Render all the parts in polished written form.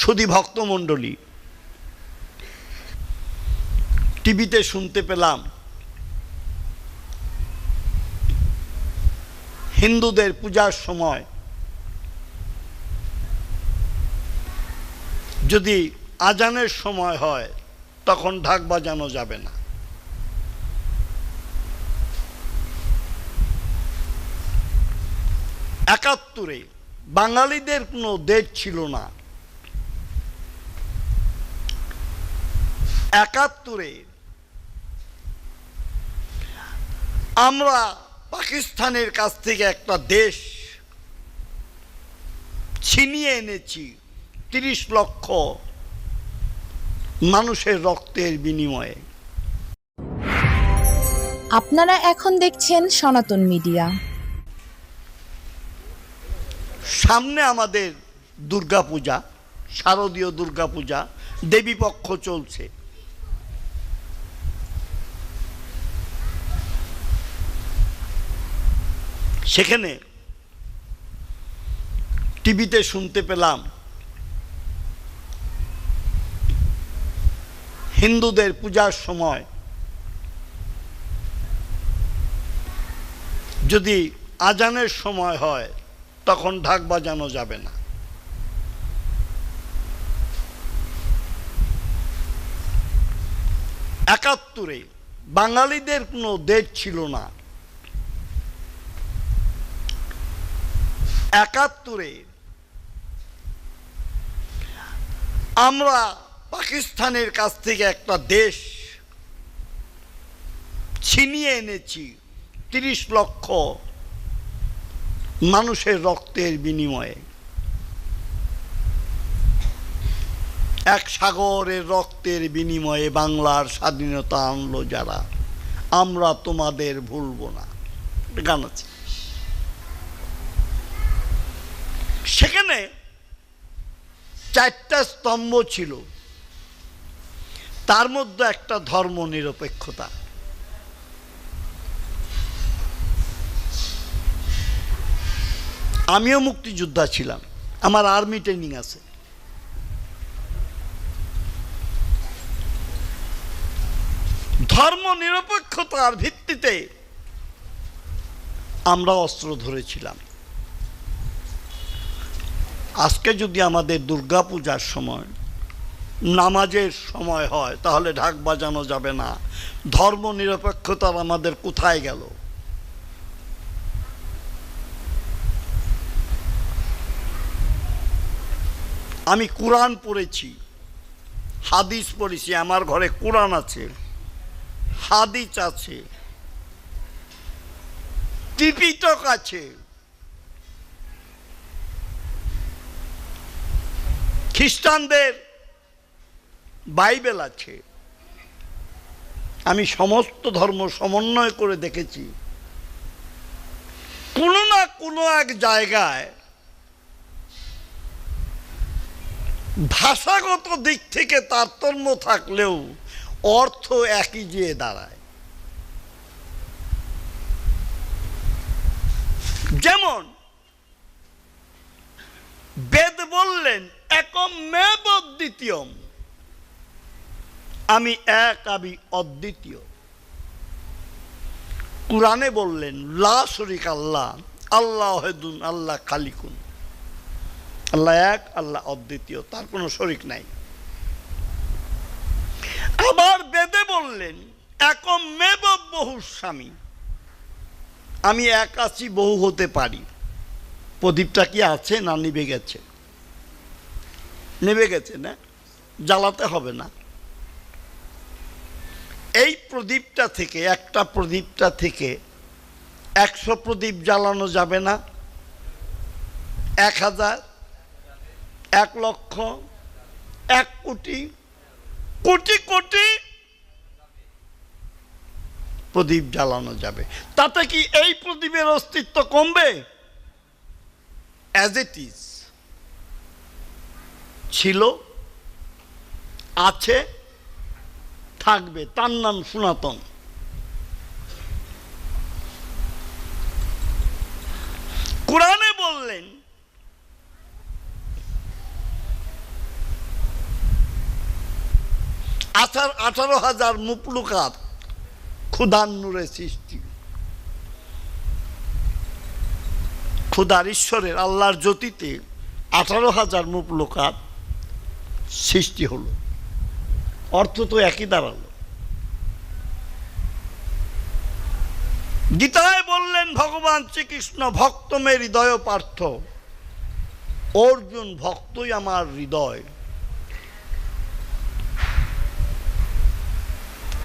সুধী ভক্তমণ্ডলী, টিভিতে শুনতে পেলাম হিন্দুদের পূজার সময় যদি আজানের সময় হয় তখন ঢাক বাজানো যাবে না। একাত্তরে বাঙালিদের কোনো দেশ ছিল না। একাত্তরে আমরা পাকিস্তানের কাছ থেকে একটা দেশ ছিনিয়ে এনেছি ৩০ লক্ষ মানুষের রক্তের বিনিময়ে। আপনারা এখন দেখছেন সনাতন মিডিয়া। সামনে আমাদের দুর্গাপূজা, শারদীয় দুর্গাপূজা, দেবীপক্ষ চলছে। সেখানে টিভিতে শুনতে পেলাম হিন্দুদের পূজার সময় যদি আজানের সময় হয় তখন ঢাক বাজানো যাবে না। একাত্তরে বাঙালিদের কোনো দেশ ছিল না। একাত্তরে আমরা পাকিস্তানের কাছ থেকে একটা দেশ ছিনিয়ে এনেছি ৩০ লক্ষ মানুষের রক্তের বিনিময়ে। এক সাগরের রক্তের বিনিময়ে বাংলার স্বাধীনতা আনলো যারা, আমরা তোমাদের ভুলব না, গান আছে। সেখানে ৪টা স্তম্ভ ছিল, তার মধ্যে একটা ধর্ম নিরপেক্ষতা। আমিও মুক্তিযোদ্ধা ছিলাম, আমার আর্মি ট্রেনিং আছে। ধর্ম নিরপেক্ষতার ভিত্তিতে আমরা অস্ত্র ধরেছিলাম। আজকে যদি আমাদের দুর্গাপূজার সময় নামাজের সময় হয় তাহলে ঢাক বাজানো যাবে না, ধর্ম নিরপেক্ষতার আমাদের কোথায় গেল? আমি কোরআন পড়েছি, হাদিস পড়েছি, আমার ঘরে কোরআন আছে, হাদিস আছে, ত্রিপিটক আছে, খ্রিস্টানদের বাইবেল আছে। আমি সমস্ত ধর্ম সমন্বয় করে দেখেছি, কোনো না কোনো এক জায়গায় ভাষাগত দিক থেকে তারতম্য থাকলেও অর্থ একই যেয়ে দাঁড়ায়। যেমন বেদ বললেন একম মেব দ্বিতীয়ম, আমি এক, আমি অদ্বিতীয়। কুরআনে বললেন লা শরীকা আল্লাহ, আল্লাহ ওয়াহিদুন, আল্লাহ খালিকুন, আল্লাহ এক, আল্লাহ অদ্বিতীয়, তার কোনো শরীক নাই। আবার বেদে বললেন একম মেব বহুস্বামী, আমি এক আছি, বহু হতে পারি। প্রদীপটা কি আছে না নিভে গেছে? নেবে গেছে না, জ্বালাতে হবে না। এই প্রদীপটা থেকে, একটা প্রদীপটা থেকে 100 প্রদীপ জ্বালানো যাবে না, 1000, 1 লক্ষ, 1 কোটি, কোটি কোটি প্রদীপ জ্বালানো যাবে। তাতে কি এই প্রদীপের অস্তিত্ব কমবে? অ্যাজ ইট ইজ ছিল, আছে, থাকবে, তার নাম সনাতন। কোরআনে বললেন 18,000 মুপলুকাত ক্ষুধার নূরে সৃষ্টি, ক্ষুধার ঈশ্বরের আল্লাহর জ্যোতিতে 18,000 মুপলুকাত সৃষ্টি হলো। অর্থ তো একই দাঁড়ালো। গীতায় বললেন ভগবান শ্রীকৃষ্ণ, ভক্ত মে হৃদয় পার্থ, অর্জুন ভক্তই আমার হৃদয়।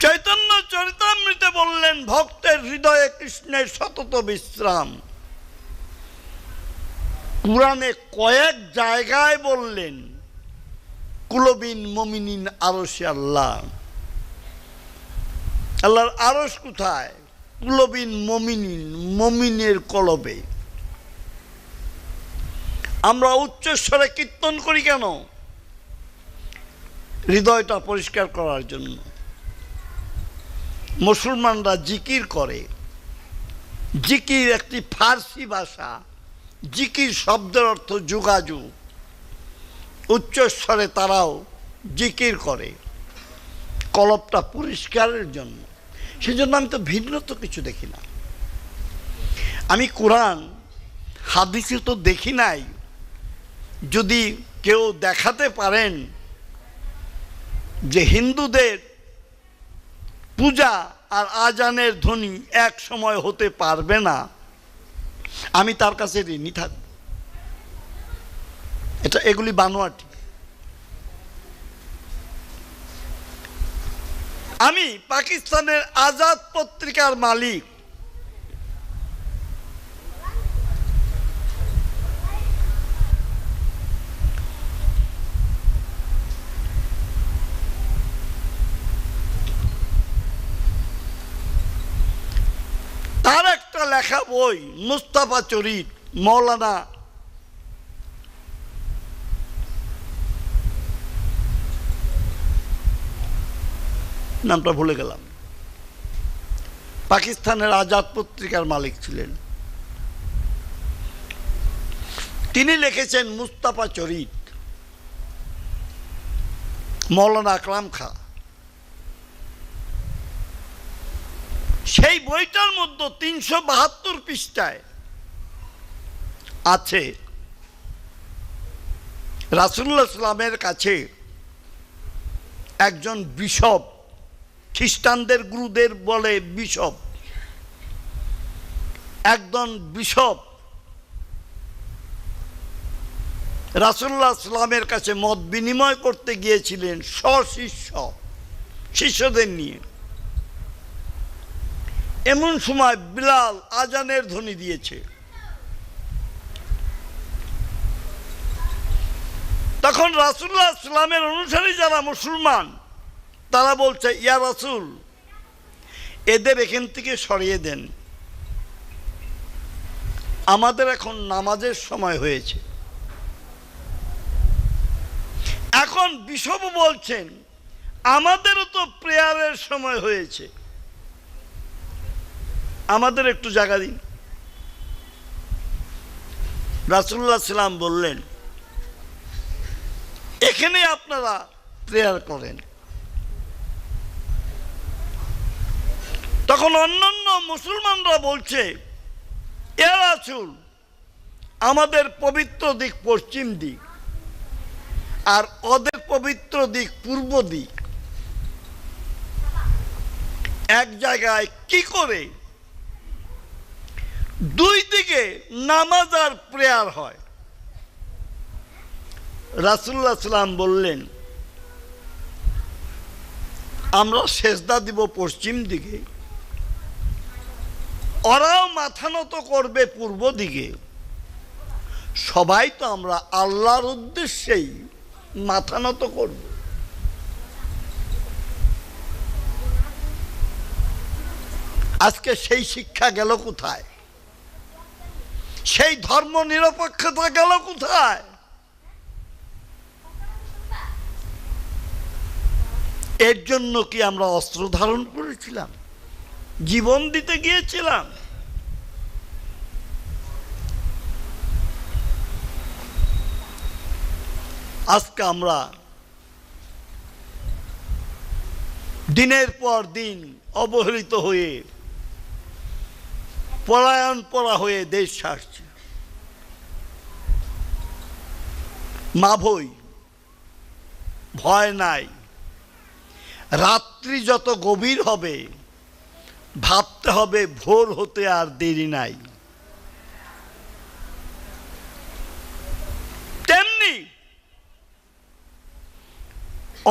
চৈতন্য চরিতামৃতে বললেন ভক্তের হৃদয়ে কৃষ্ণের সতত বিশ্রাম। কুরআনে কয়েক জায়গায় বললেন কুলবিন মুমিনিন আরশে আল্লাহ। আল্লাহর আরশ কোথায়? কুলবিন মুমিনিন, মুমিনের কলবে। আমরা উচ্চস্বরে কীর্তন করি কেন? হৃদয়টা পরিষ্কার করার জন্য। মুসলমানরা জিকির করে। জিকির একটি ফার্সি ভাষা। জিকির শব্দের অর্থ যোগাযোগ। উচ্চস্বরে তারাও জিকির করে কলবটা পরিষ্কারের জন্য। সেজন্য আমি তো ভিন্ন তো কিছু দেখি না। আমি কোরআন হাদিসে তো দেখি নাই। যদি কেউ দেখাতে পারেন যে হিন্দুদের পূজা আর আজানের ধ্বনি এক সময় হতে পারবে না, আমি তার কাছে ঋণী থাকব। এগুলি বানোয়াটি। আমি পাকিস্তানের আজাদ পত্রিকার মালিক। তার একটা লেখা বই মুস্তাফা চরিত, মৌলানা নামটা ভুলে গেলাম, পাকিস্তানের আজাদ পত্রিকার মালিক ছিলেন। তিনি লিখেছেন মুস্তাফা চরিত, মৌলানা আকরাম খা। সেই বইটার মধ্যে 372 পৃষ্ঠায় আছে রাসূলুল্লাহ সাল্লামের কাছে একজন বিশপ, খ্রিস্টানদের গুরুদের বলে বিশপ, একজন বিশপ রাসূলুল্লাহ সাল্লামের কাছে মত বিনিময় করতে গিয়েছিলেন শিষ্যদের নিয়ে। এমন সময় বিলাল আজানের ধ্বনি দিয়েছে। তখন রাসূলুল্লাহ সাল্লামের অনুসারী যারা মুসলমান তারা বলছে, ইয়া রাসূল, এদের এখান থেকে সরিয়ে দেন, আমাদের এখন নামাজের সময় হয়েছে। এখন বিশপ বলছেন আমাদেরও তো প্রেয়ারের সময় হয়েছে, আমাদের একটু জায়গা দিন। রাসূলুল্লাহ সাল্লাম বললেন, এখানে আপনারা প্রেয়ার করেন। তখন অন্যান্য মুসলমানরা বলছে, ইয়া রাসূল, আমাদের পবিত্র দিক পশ্চিম দিক আর ওদের পবিত্র দিক পূর্ব দিক, এক জায়গায় কি করে দুই দিকে নামাজ আর প্রেয়ার হয়? রাসূলুল্লাহ সাল্লাম বললেন, আমরা সেজদা দিব পশ্চিম দিকে, ওরাও মাথা নত করবে পূর্ব দিকে, সবাই তো আমরা আল্লাহর উদ্দেশ্যেই মাথা নত করব। আজকে সেই শিক্ষা গেল কোথায়? সেই ধর্ম নিরপেক্ষতা গেল কোথায়? এর জন্য কি আমরা অস্ত্র ধারণ করেছিলাম, জীবন দিতে গিয়েছিলাম? আজকে আমরা দিনের পর দিন অবহেলিত হয়ে পলায়ন পরা হয়ে দেশ ছাড়ছে। মা ভই, ভয় নাই। রাত্রি যত গভীর হবে ভাবতে হবে ভোর হতে আর দেরি নাই। তেমনি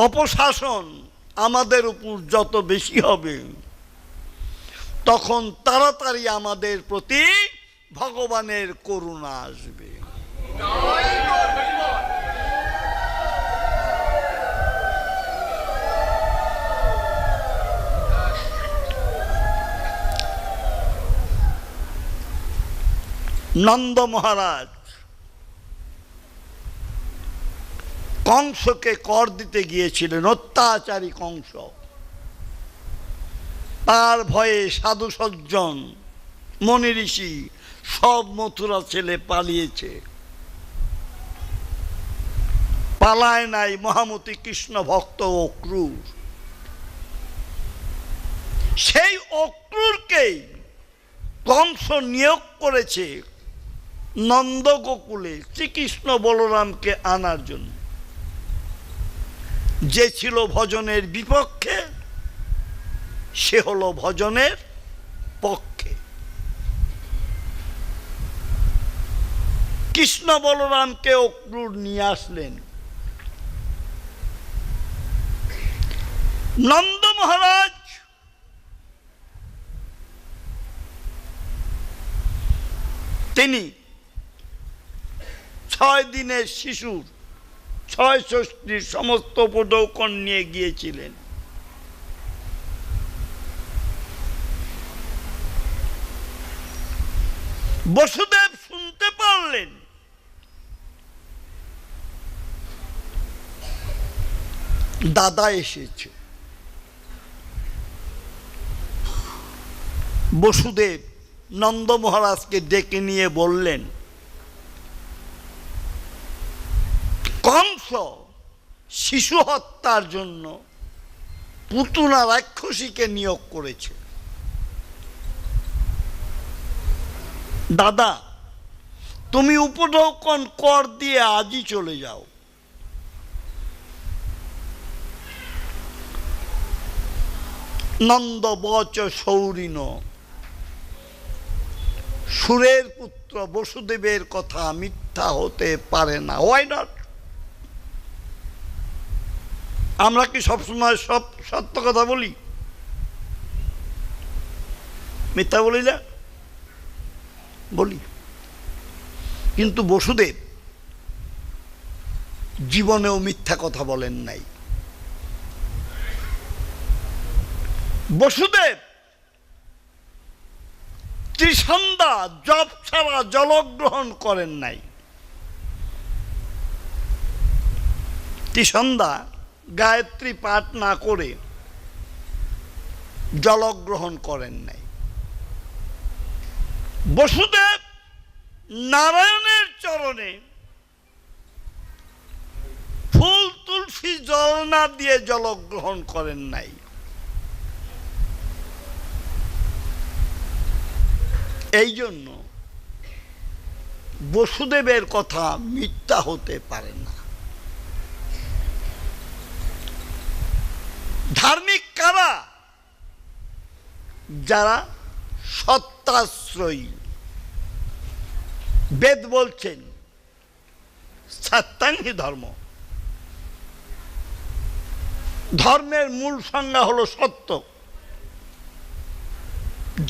অপশাসন আমাদের উপর যত বেশি হবে তখন তাড়াতাড়ি আমাদের প্রতি ভগবানের করুণা আসবে। নন্দ মহারাজ কংসকে কর দিতে গিয়েছিলেন, অত্যাচারী কংস। তার ভয়ে সাধু সজ্জন মনি ঋষি সব মথুরা ছেলে পালিয়েছে। পালায় নাই মহামতি কৃষ্ণ ভক্ত অক্রূর। সেই অক্রূরকেই কংস নিয়োগ করেছে নন্দ গোকুলে শ্রীকৃষ্ণ বলরামকে আনার জন্য। যে ছিল ভজনের বিপক্ষে সে হলো ভজনের পক্ষে। কৃষ্ণ বলরামকে অক্রূর নিয়ে আসলেন। নন্দ মহারাজ তিনি 6 দিনের শিশুর 6 ষষ্ঠীর সমস্ত উপঢৌকন নিয়ে গিয়েছিলেন। বসুদেব শুনতে পারলেন দাদা এসেছে। বসুদেব নন্দ মহারাজকে ডেকে নিয়ে বললেন, কংস শিশু হত্যার জন্য পুতনা রাক্ষসীকে নিয়োগ করেছে। দাদা, তুমি উপঢৌকন কর দিয়ে আজই চলে যাও। নন্দ বচ সৌরিন, সুরের পুত্র বসুদেবের কথা মিথ্যা হতে পারে না। Why not? আমরা কি সবসময় সব সত্য কথা বলি? মিথ্যা বলি না? বলি। কিন্তু বসুদেব জীবনেও মিথ্যা কথা বলেন নাই। বসুদেব ত্রিসন্ধ্যা জপ ছাড়া জলগ্রহণ করেন নাই। ত্রিসন্ধ্যা গায়ত্রী পাঠ না করে জলগ্রহণ করেন নাই। বসুদেব নারায়ণের চরণে ফুল তুলসী জল না দিয়ে জলগ্রহণ করেন নাই। এই জন্য বসুদেবের কথা মিথ্যা হতে পারে না। ধার্মিক কারা? যারা সত্যাশ্রয়ী। বেদ বলছেন সত্যাংহি ধর্ম। ধর্মের মূল সংজ্ঞা হলো সত্য।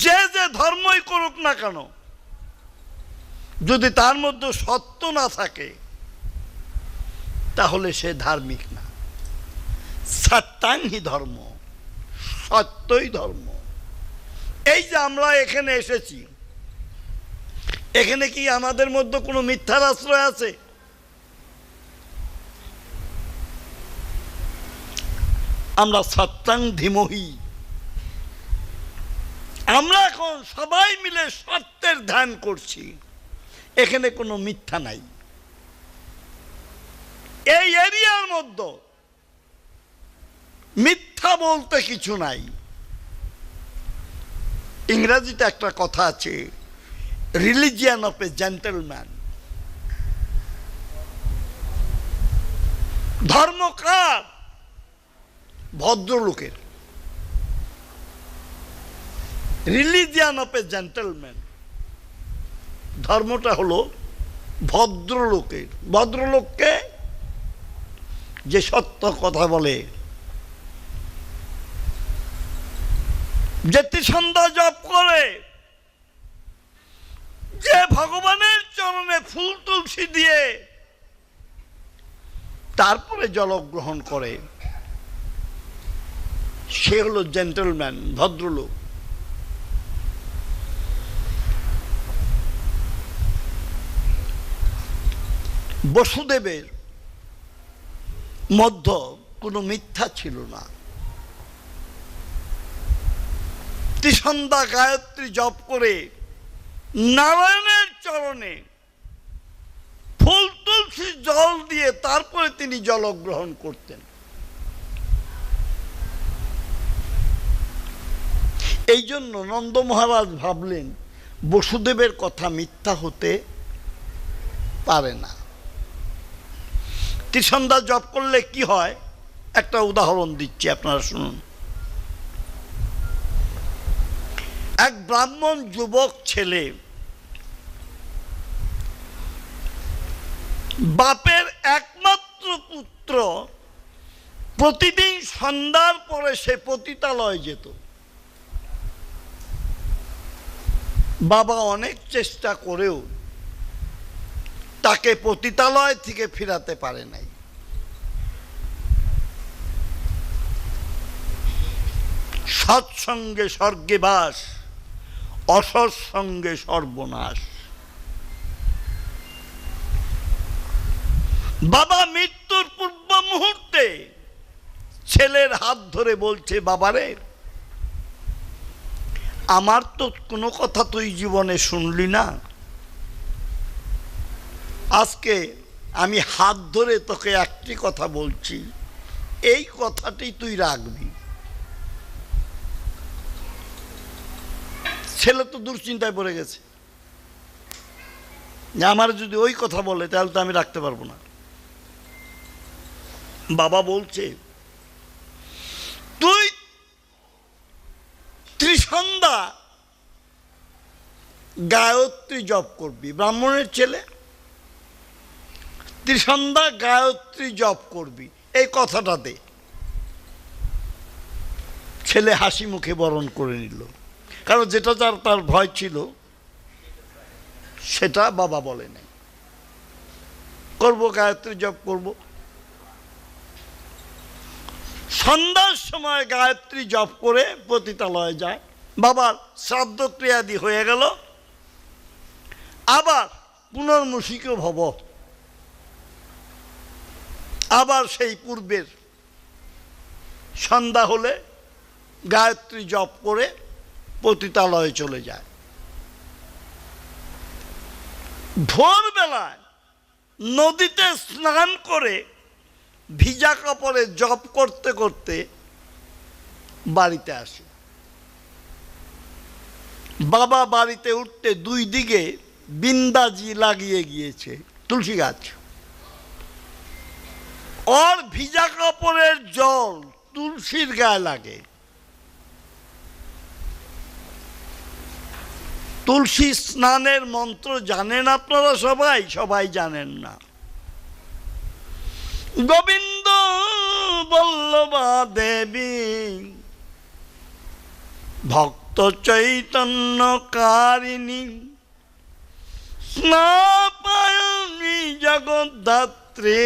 যে যে ধর্মই করুক না কেন, যদি তার মধ্যে সত্য না থাকে তাহলে সে ধার্মিক না। সত্যাংহি ধর্ম, সত্যই ধর্ম। এই যে আমরা এখানে এসেছি, এখানে কি আমাদের মধ্যে কোনো মিথ্যার আশ্রয় আছে? আমরা সত্যাং ধীমহি। আমরা এখন সবাই মিলে সত্যের ধ্যান করছি, এখানে কোনো মিথ্যা নাই। এই এরিয়ার মধ্যে মিথ্যা মিথ্যা বলতে কিছু নাই। ইংরেজিতে একটা কথা আছে, রিলিজিয়ান অফ এ জেন্টলম্যান। ধর্ম কার? ভদ্রলোকের। রিলিজিয়ান অফ এ জেন্টলম্যান, ধর্মটা হলো ভদ্রলোকের। ভদ্রলোককে যে সত্য কথা বলে, যে ত্রিসন্ধ্যা জপ করে, যে ভগবানের চরণে ফুল তুলসী দিয়ে তারপরে জলগ্রহণ করে, সে হলো জেন্টলম্যান, ভদ্রলোক। বসুদেবের মধ্য কোনো মিথ্যা ছিল না। ত্রিসন্ধ্যা গায়ত্রী জপ করে নারায়ণের চরণে ফুল তুলসী জল দিয়ে তারপরে তিনি জলগ্রহণ করতেন। এই জন্য নন্দ মহারাজ ভাবলেন বসুদেবের কথা মিথ্যা হতে পারে না। ত্রিসন্ধ্যা জপ করলে কি হয়, একটা উদাহরণ দিচ্ছি, আপনারা শুনুন। এক ব্রাহ্মণ যুবক ছেলে বাপের একমাত্র পুত্র, প্রতিদিন সন্ধ্যার পরে সে পতিতালয়ে যেত। বাবা অনেক চেষ্টা করেও তাকে পতিতালয় থেকে ফিরাতে পারে নাই। সৎসঙ্গে স্বর্গে বাস, অসৎসঙ্গে সর্বনাশ। বাবা মৃত্যুর পূর্ব মুহূর্তে ছেলের হাত ধরে বলছে, বাবারে, আমার তো কোনো কথা তুই জীবনে শুনলি না, আজকে আমি হাত ধরে তোকে একটি কথা বলছি, এই কথাটি তুই রাখবি। ছেলে তো দুশ্চিন্তায় পড়ে গেছে যে আমার যদি ওই কথা বলে তাহলে তো আমি রাখতে পারবো না। বাবা বলছে, তুই ত্রিসন্ধ্যা গায়ত্রী জপ করবি। ব্রাহ্মণের ছেলে, ত্রিসন্ধ্যা গায়ত্রী জপ করবি, এই কথাটা দে। ছেলে হাসি মুখে বরণ করে নিল, কারণ যেটা তার ভয় ছিল সেটা বাবা বলে নাই। করবো, গায়ত্রী জপ করব। সন্ধ্যার সময় গায়ত্রী জপ করে পতিতালয়ে যায়। বাবার শ্রাদ্ধ ক্রিয়াদি হয়ে গেল, আবার পুনর্মুষিক ভব, আবার সেই পূর্বের সন্ধ্যা হলে গায়ত্রী জপ করে পতিতালয়ে চলে যায়। ভোরবেলায় নদীতে স্নান করে ভিজা কাপড়ে জপ করতে করতে বাড়িতে আসে। বাবা বাড়িতে উঠতে দুই দিকে বিন্দাজি লাগিয়ে গিয়েছে, তুলসী গাছ। ওর ভিজা কাপড়ের জল তুলসীর গায়ে লাগে। তুলসী স্নানের মন্ত্র জানেন আপনারা? সবাই জানেন না। গোবিন্দ বল্লভা দেবী ভক্ত চৈতন্য কারিণী স্নাপায়নী জগদ্ধাত্রী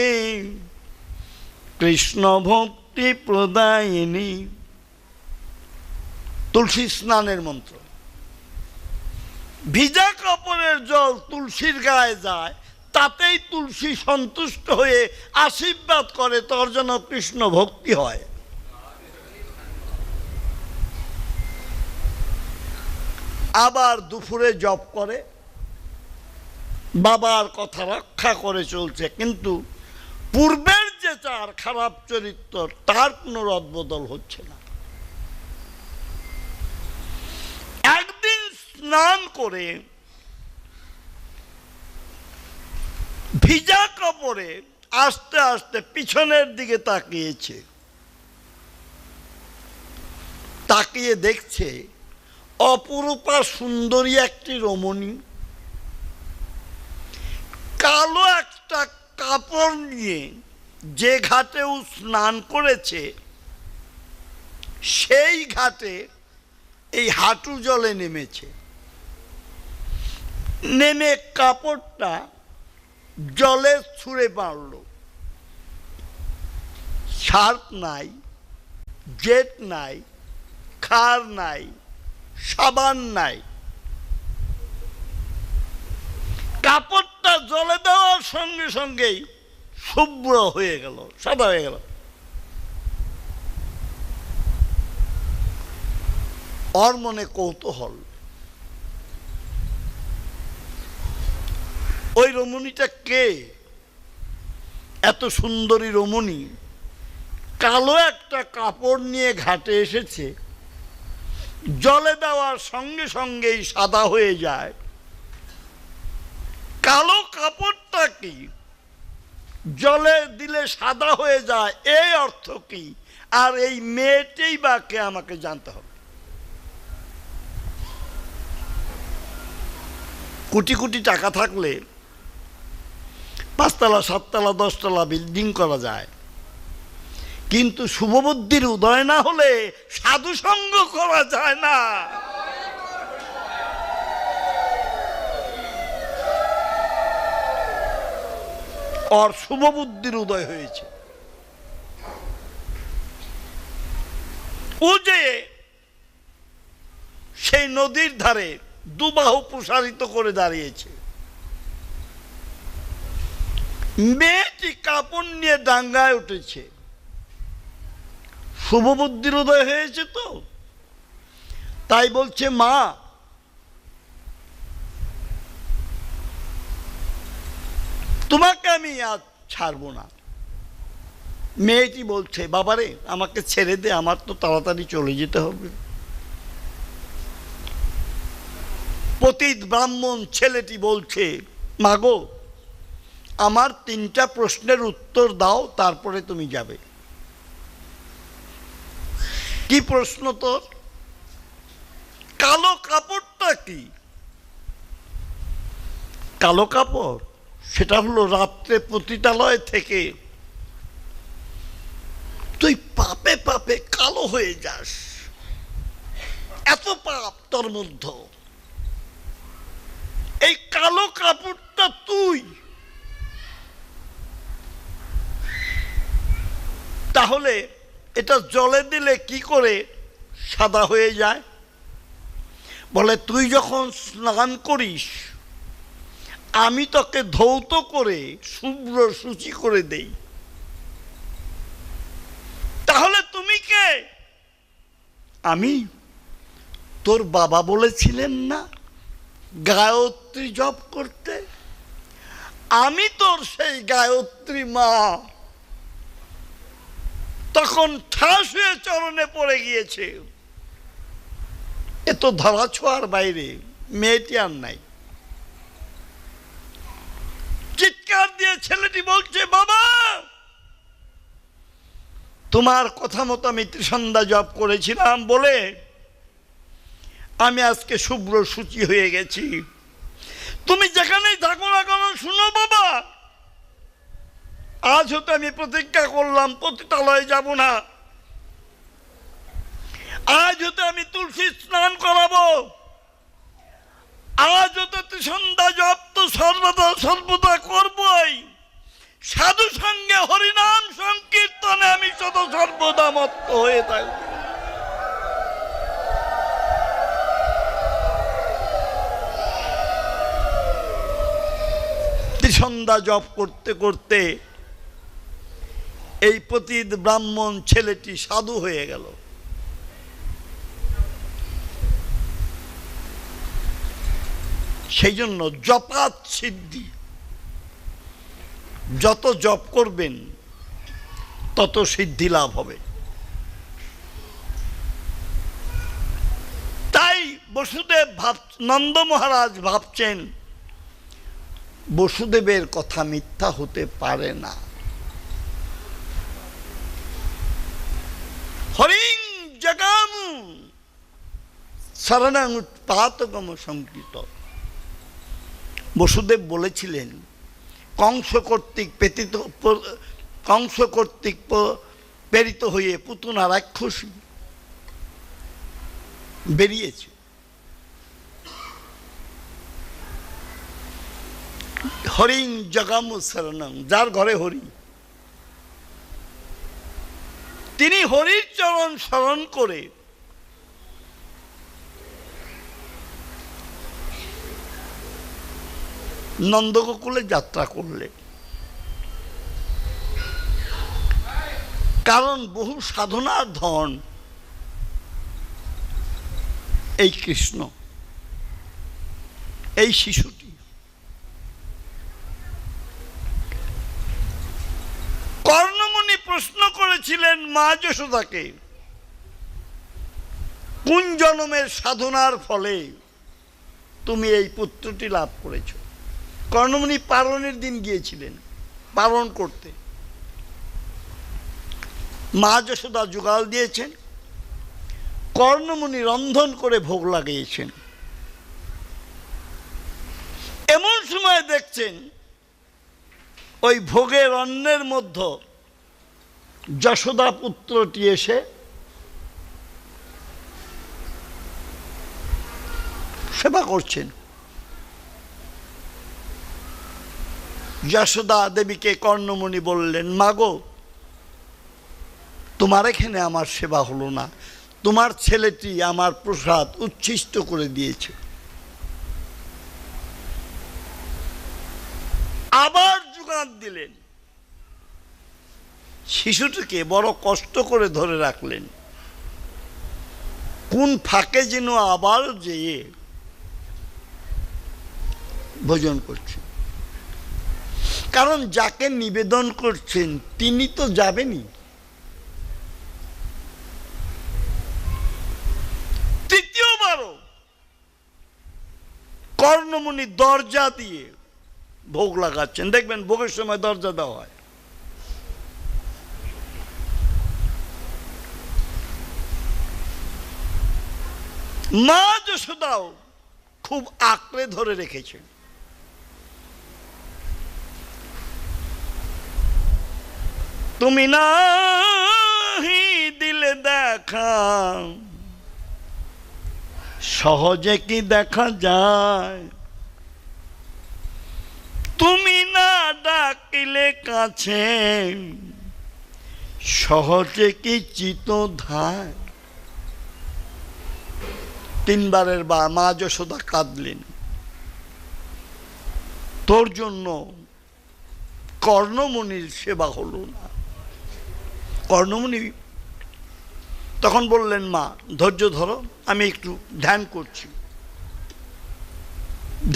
কৃষ্ণ ভক্তি প্রদায়িনী। তুলসী স্নানের মন্ত্র। ভিজা কাপড়ের জল তুলসীর গায়ে যায়, তাতেই তুলসী সন্তুষ্ট হয়ে আশীর্বাদ করে তোর জন্য কৃষ্ণ ভক্তি হয়। আবার দুপুরে জপ করে, বাবার কথা রক্ষা করে চলছে, কিন্তু পূর্বের যে চাল তার খারাপ চরিত্র, তার কোনো রদবদল হচ্ছে না। একদিন স্নান করে ভিজা কাপড়ে আস্তে আস্তে পিছনের দিকে তাকিয়েছে, তাকিয়ে দেখছে অপরূপা সুন্দরী একটি রমণী কালো একটা কাপড় নিয়ে যে ঘাটেও স্নান করেছে সেই ঘাটে এই হাঁটু জলে নেমেছে। নেমে কাপড়টা জলে ছুঁড়ে মারল। সার্ফ নাই, জেট নাই, খার নাই, সাবান নাই। কাপড়টা জলে দেওয়ার সঙ্গে সঙ্গেই শুভ্র হয়ে গেল, সাদা হয়ে গেল। ওর মনে কৌতূহল, ওই রমণীটা কে? এত সুন্দরী রমণী কালো একটা কাপড় নিয়ে ঘাটে এসেছে, জলে দেওয়ার সঙ্গে সঙ্গেই সাদা হয়ে যায়। কালো কাপড়টা কি জলে দিলে সাদা হয়ে যায়, এই অর্থ কি? আর এই মেয়েটাই বা কে আমাকে জানতে হবে। কোটি কোটি টাকা থাকলে 5 তলা 7 তলা 10 তলা বিল্ডিং করা যায়, কিন্তু শুভবুদ্ধির উদয় না হলে সাধু সঙ্গ করা যায় না। ওর শুভবুদ্ধির উদয় হয়েছে। ও যে সেই নদীর ধারে দুবাহু প্রসারিত করে দাঁড়িয়েছে, মেয়েটি কাপড় নিয়ে ডাঙ্গায় উঠেছে। শুভবুদ্ধির উদয় হয়েছে তো, তাই বলছে, মা তোমাকে আমি আজ ছাড়বো না। মেয়েটি বলছে, বাবারে আমাকে ছেড়ে দে, আমার তো তাড়াতাড়ি চলে যেতে হবে। পতিত ব্রাহ্মণ ছেলেটি বলছে, মাগো আমার 3টা প্রশ্নের উত্তর দাও, তারপরে তুমি যাবে। কি প্রশ্ন তোর? কালো কাপড়টা কি? কালো কাপড় সেটা হলো রাত্রে পতিতালয় থেকে তুই পাপে পাপে কালো হয়ে যাস, এত পাপ তোর মধ্যে। এই কালো কাপড়টা তুই, তাহলে এটা জলে দিলে কি করে সাদা হয়ে যায়? বলে, তুই যখন স্নান করিস আমি তোকে ধৌত করে শুভ্র শুচি করে দেই, তাহলে তুমি কে? আমি তোর বাবা বলেছিলেন না গায়ত্রী জপ করতে, আমি তোর সেই গায়ত্রী মা। তখন ঠাস হয়ে চরণে পড়ে গিয়েছে। এ তো ধরা ছোঁয়ার বাইরে, মেয়েটি আর নাই। চিৎকার দিয়ে ছেলেটি বলছে, বাবা তোমার কথা মতো আমি ত্রিসন্ধ্যা জপ করেছিলাম বলে আমি আজকে শুভ্র শুচি হয়ে গেছি। তুমি যেখানেই থাকো না কেন শুনো বাবা, আজ হতে আমি প্রতিজ্ঞা করলাম পতিতালয়ে যাব না। আজ হতে আমি তুলসী স্নান করাবো। আজ হতে ত্রিসন্ধ্যা জপ তো সর্বদা সর্বদা করবই। সাধু সঙ্গে হরিনাম সংকীর্তনে আমি সদা সর্বদা মত্ত হয়ে থাকব। ত্রিসন্ধ্যা জপ করতে করতে এই পতিত ব্রাহ্মণ ছেলেটি সাধু হয়ে গেল। সেই জন্য জপাত সিদ্ধি, যত জপ করবেন তত সিদ্ধি লাভ হবে। তাই বসুদেব নন্দ মহারাজ ভাবছেন বসুদেবের কথা মিথ্যা হতে পারে না। হরিং জগামু শরণং উৎপাতগম সংকৃত। বসুদেব বলেছিলেন কংস কর্তৃক প্রেরিত হয়ে পুতনা রাক্ষসী বেরিয়েছে। হরিং জগামু শরণং, যার ঘরে হরি, তিনি হরির চরণ স্মরণ করে নন্দগোকুলে যাত্রা করলেন। কারণ বহু সাধনার ধন এই কৃষ্ণ, এই শিশুটি। কর্ণমুনি প্রশ্ন করেছিলেন মা যশোদাকে, কোন জন্মের সাধনার ফলে তুমি এই পুত্রটি লাভ করেছ? কর্ণমুনি পালনের দিন গিয়েছিলেন পালন করতে। মা যশোদা জোগাল দিয়েছেন, কর্ণমুনি রন্ধন করে ভোগ লাগিয়েছেন। এমন সময় দেখছেন ওই ভোগের অন্নের মধ্যে যশোদা পুত্রটি এসে সেবা করছেন। যশোদা দেবীকে কর্ণমুনি বললেন, মাগো, তোমার এখানে আমার সেবা হলো না, তোমার ছেলেটি আমার প্রসাদ উচ্ছিষ্ট করে দিয়েছে। আবার যোগান দিলেন, শিশুটিকে বড় কষ্ট করে ধরে রাখলেন, কোন ফাঁকে যেন আবার যেয়ে ভোজন করছেন। কারণ যাকে নিবেদন করছেন তিনি তো যাবেনই। তৃতীয়বারও কর্ণমুনি দরজা দিয়ে ভোগ লাগাচ্ছেন। দেখবেন ভোগের সময় দরজা দেওয়া হয়। মা যশোদাও খুব আঁকড়ে ধরে রেখেছেন। তুমি নাহি দিলে দেখা, সহজে কি দেখা যায়? তুমি না ডাকিলে কাছে, সহজে কি চিত ধায়? তিনবারের মা যশোদা কাঁদলেন, তোর জন্য কর্ণমুনির সেবা হলো না। কর্ণমুনি তখন বললেন, মা ধৈর্য ধরো, আমি একটু ধ্যান করছি।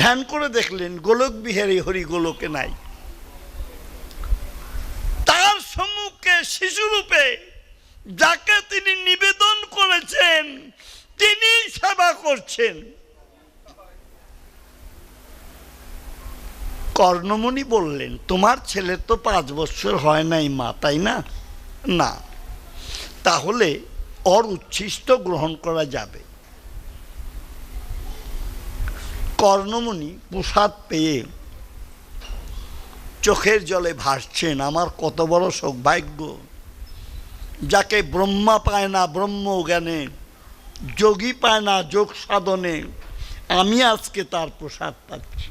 ধ্যান করে দেখলেন গোলক বিহারী হরি গোলকে নাই। তার সম্মুখে শিশুরূপে যাকে তিনি নিবেদন করেছেন তিনি সেবা করছেন। কর্ণমুনি বললেন, তোমার ছেলের তো 5 বছর হয় নাই মা, তাই না? না, তাহলে ওর উচ্ছিষ্ট গ্রহণ করা যাবে। কর্ণমুনি প্রসাদ পেয়ে চোখের জলে ভাসছেন, আমার কত বড় সৌভাগ্য, যাকে ব্রহ্মা পায় না ব্রহ্ম জ্ঞানে, যোগী পায় না যোগ সাধনে, আমি আজকে তার প্রসাদ পাচ্ছি।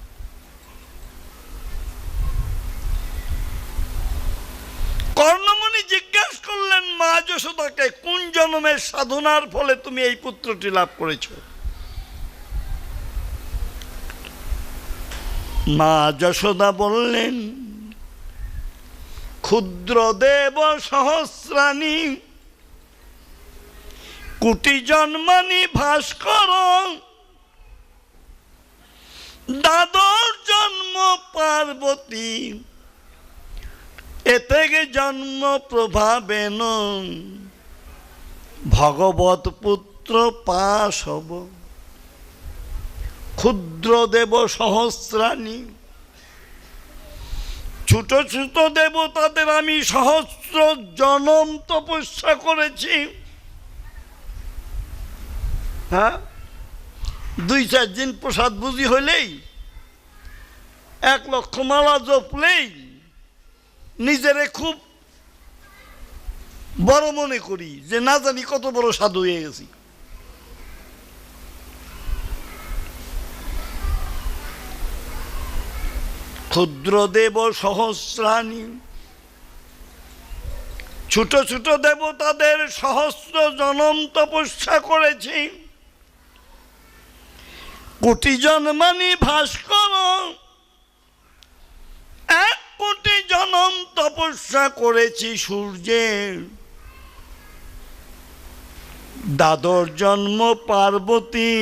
কর্ণমুনি জিজ্ঞাসা করলেন মা যশোদাকে, কোন জন্মের সাধনার ফলে তুমি এই পুত্রটি লাভ করেছ? মা যশোদা বললেন, ক্ষুদ্র দেব সহস্রাণী কোটি জন্মানি ভাস্কর, দাদর জন্ম পার্বতী এ থেকে জন্ম প্রভাবেন ভগবত পুত্র পাশ হব, ক্ষুদ্র দেব সহস্রাণী। ছোট ছোট দেবতাদের আমি সহস্র জনম তপস্যা করেছি। হ্যাঁ, 2-4 দিন প্রসাদ বুঝি হলেই, 1 লক্ষ মালা জপলেই নিজেরে খুব বড় মনে করি, যে না জানি কত বড় সাধু হয়ে গেছি। ক্ষুদ্র দেব সহস্রাণী, ছোট ছোট দেবতাদের সহস্র জনম তপস্যা করেছি। কোটি জন্মানি ভাস্কর, 1 কোটি জনম তপস্যা করেছি সূর্যের। দ্বাদশ জন্ম পার্বতী,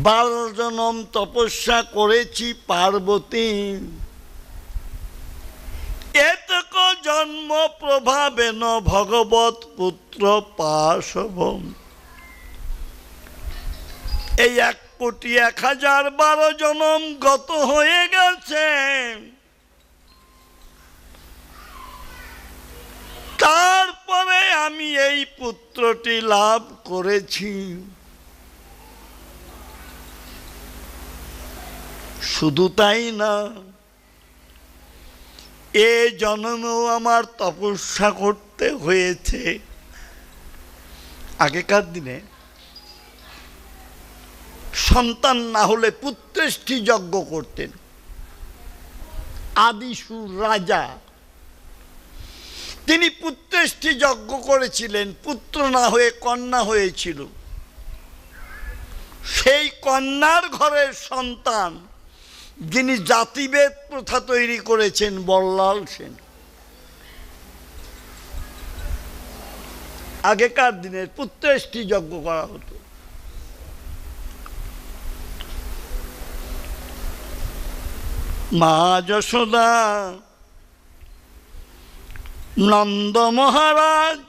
12 জনম তপস্যা করেছি পার্বতী। এতক জন্ম প্রভাবেন ভগবত পুত্র পাশবম। এই 1,01,012 জনম গত হয়ে গেছে। তারপরে আমি এই পুত্রটি লাভ করেছি। শুধু তাই না, এ জন্মেও আমার তপস্যা করতে হয়েছে। আগেকার দিনে সন্তান না হলে পুত্রেষ্টি যজ্ঞ করতেন। আদিসুর রাজা, তিনি পুত্রেষ্টি যজ্ঞ করেছিলেন। পুত্র না হয়ে কন্যা হয়েছিল। সেই কন্যার ঘরের সন্তান যিনি জাতিভেদ প্রথা তৈরি করেছেন বল্লাল সেন। আগেকার দিনের পুত্রেষ্টি যজ্ঞ করা হতো। মা যশোদা, নন্দ মহারাজ